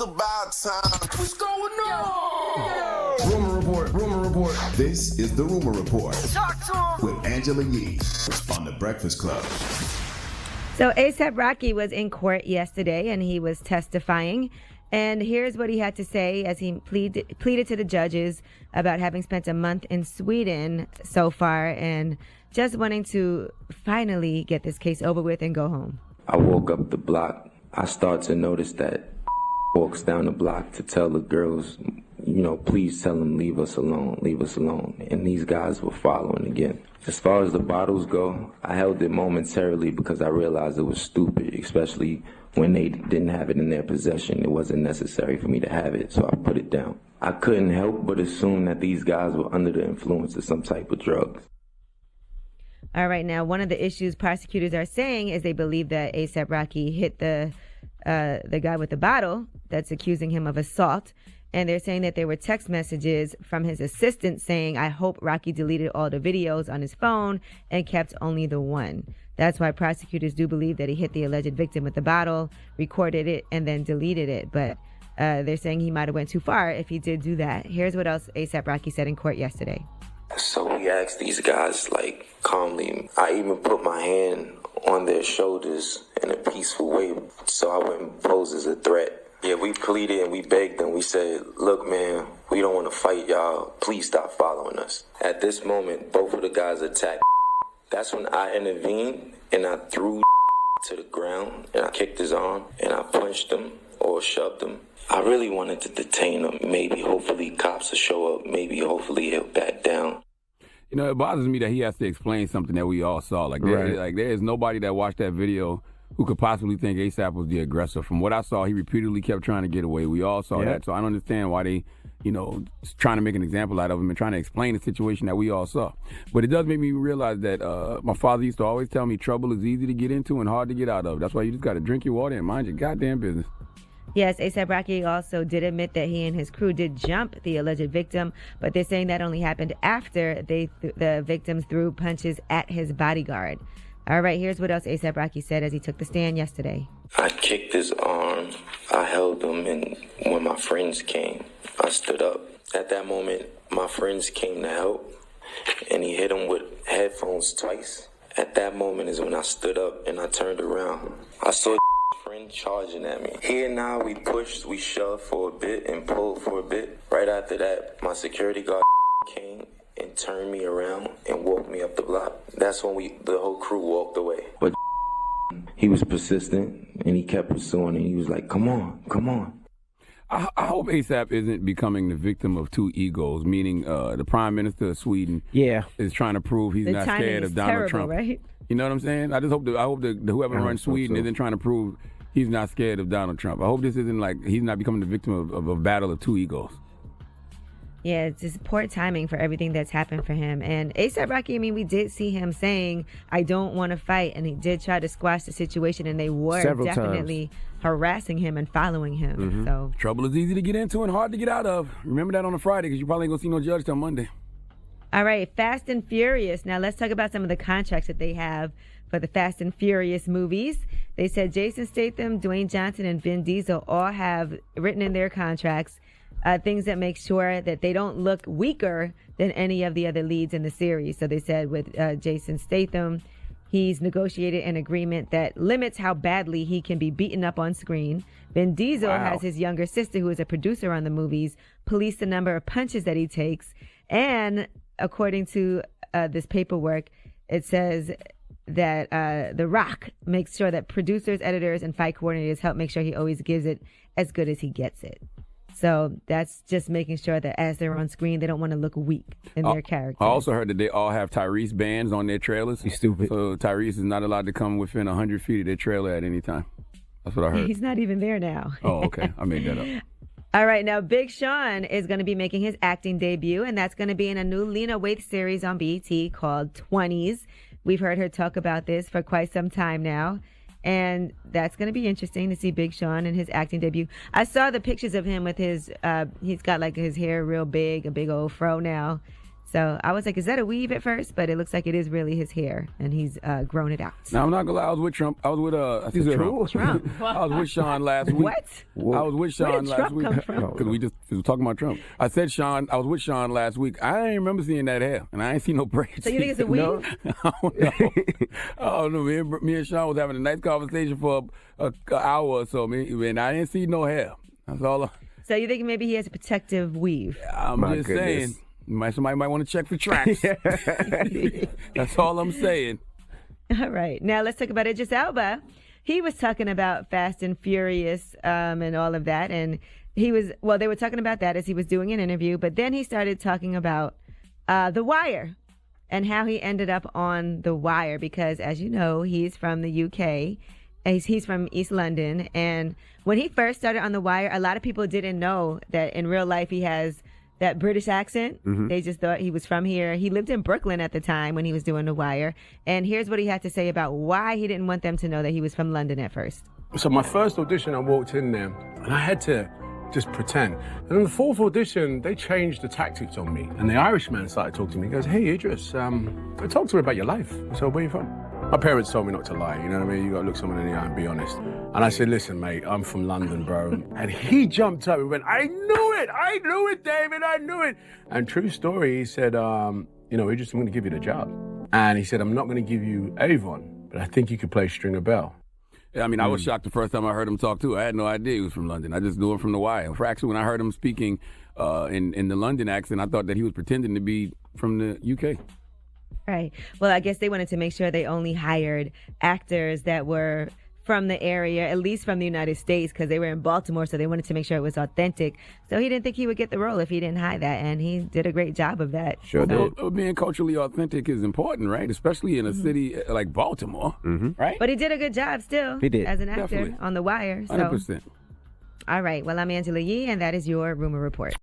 about time. What's going on? Rumor report, rumor report. This is the Rumor Report Talk to him. with Angela Yee on The Breakfast Club. So A$AP Rocky was in court yesterday and he was testifying. And here's what he had to say as he pleaded to the judges about having spent a month in Sweden so far and just wanting to finally get this case over with and go home. I woke up the block. I start to notice that walks down the block to tell the girls, please tell them leave us alone, leave us alone. And these guys were following again. As far as the bottles go, I held it momentarily because I realized it was stupid, especially when they didn't have it in their possession. It wasn't necessary for me to have it, so I put it down. I couldn't help but assume that these guys were under the influence of some type of drugs. All right, now one of the issues prosecutors are saying is they believe that A$AP Rocky hit the guy with the bottle that's accusing him of assault. And they're saying that there were text messages from his assistant saying, I hope Rocky deleted all the videos on his phone and kept only the one. That's why prosecutors do believe that he hit the alleged victim with the bottle, recorded it, and then deleted it. But they're saying he might have went too far if he did do that. Here's what else A$AP Rocky said in court yesterday. So we asked these guys, calmly. I even put my hand on their shoulders in a peaceful way so I wouldn't pose as a threat. Yeah, we pleaded and we begged them. We said, look, man, we don't want to fight y'all. Please stop following us. At this moment, both of the guys attacked. That's when I intervened and I threw to the ground and I kicked his arm and I punched him or shoved him. I really wanted to detain him. Maybe, hopefully, cops will show up. Maybe, hopefully, he'll back down. It bothers me that he has to explain something that we all saw. There is nobody that watched that video who could possibly think A$AP was the aggressor. From what I saw, he repeatedly kept trying to get away. We all saw that. So I don't understand why they, trying to make an example out of him and trying to explain the situation that we all saw. But it does make me realize that my father used to always tell me trouble is easy to get into and hard to get out of. That's why you just got to drink your water and mind your goddamn business. Yes, A$AP Rocky also did admit that he and his crew did jump the alleged victim, but they're saying that only happened after the victims threw punches at his bodyguard. All right, here's what else A$AP Rocky said as he took the stand yesterday. I kicked his arm, I held him, and when my friends came, I stood up. At that moment, my friends came to help, and he hit him with headphones twice. At that moment is when I stood up and I turned around. I saw friend charging at me. Here now we pushed, we shoved for a bit and pulled for a bit. Right after that, my security guard came and turned me around and walked me up the block. That's when the whole crew walked away. But he was persistent and he kept pursuing and he was like, come on, come on. I hope A$AP isn't becoming the victim of two egos, meaning the Prime Minister of Sweden is trying to prove he's not scared of Donald Trump. Right? You know what I'm saying? I hope that whoever runs Sweden isn't trying to prove he's not scared of Donald Trump. I hope this isn't he's not becoming the victim of a battle of two egos. Yeah, it's just poor timing for everything that's happened for him. And A$AP Rocky, we did see him saying, I don't want to fight. And he did try to squash the situation. And they were definitely harassing him and following him. Mm-hmm. So trouble is easy to get into and hard to get out of. Remember that on a Friday because you probably ain't going to see no judge till Monday. All right, Fast and Furious. Now let's talk about some of the contracts that they have for the Fast and Furious movies. They said Jason Statham, Dwayne Johnson, and Vin Diesel all have written in their contracts things that make sure that they don't look weaker than any of the other leads in the series. So they said with Jason Statham, he's negotiated an agreement that limits how badly he can be beaten up on screen. Vin Diesel has his younger sister, who is a producer on the movies, police the number of punches that he takes. And according to this paperwork, it says that The Rock makes sure that producers, editors, and fight coordinators help make sure he always gives it as good as he gets it. So that's just making sure that as they're on screen, they don't want to look weak in their character. I also heard that they all have Tyrese bands on their trailers. He's stupid. So Tyrese is not allowed to come within 100 feet of their trailer at any time. That's what I heard. He's not even there now. Oh, okay. I made that up. All right. Now, Big Sean is going to be making his acting debut, and that's going to be in a new Lena Waithe series on BET called 20s. We've heard her talk about this for quite some time now. And that's going to be interesting to see Big Sean in his acting debut. I saw the pictures of him with his, he's got his hair real big, a big old fro now. So I was like, is that a weave at first? But it looks like it is really his hair, and he's grown it out. Now, I'm not gonna lie, I was with Trump. I was with I said Trump. Trump. I was with Sean last week. What? I was with Where Sean did last Trump week. come from? Because we were talking about Trump. I said Sean. I was with Sean last week. I ain't remember seeing that hair, and I ain't seen no braids. So you think it's a weave? No. I don't know. Me and Sean was having a nice conversation for an hour or so, and I didn't see no hair. That's all. So you think maybe he has a protective weave? I'm just saying. Somebody might want to check for tracks. That's all I'm saying. All right. Now let's talk about Idris Elba. He was talking about Fast and Furious and all of that. And they were talking about that as he was doing an interview. But then he started talking about The Wire and how he ended up on The Wire. Because, as you know, he's from the UK. He's from East London. And when he first started on The Wire, a lot of people didn't know that in real life he has that British accent. They just thought he was from here. He lived in Brooklyn at the time when he was doing The Wire. And here's what he had to say about why he didn't want them to know that he was from London at first. So my first audition, I walked in there and I had to just pretend. And on the fourth audition, they changed the tactics on me. And the Irishman started talking to me. He goes, hey, Idris, talk to me about your life. So where are you from? My parents told me not to lie, you know what I mean? You gotta look someone in the eye and be honest. And I said, listen, mate, I'm from London, bro. And he jumped up and went, I knew it, David, I knew it. And true story, he said, Idris, I'm gonna give you the job. And he said, I'm not gonna give you Avon, but I think you could play Stringer Bell. Yeah, I mean, I was shocked the first time I heard him talk, too. I had no idea he was from London. I just knew him from The Wire. Actually, when I heard him speaking in the London accent, I thought that he was pretending to be from the UK. Right. Well, I guess they wanted to make sure they only hired actors that were from the area, at least from the United States, because they were in Baltimore, so they wanted to make sure it was authentic. So he didn't think he would get the role if he didn't hide that, and he did a great job of that. Sure did. Being culturally authentic is important, right? Especially in a city like Baltimore, right? But he did a good job still. He did. As an actor Definitely. on The Wire. So. 100%. All right. Well, I'm Angela Yee, and that is your Rumor Report.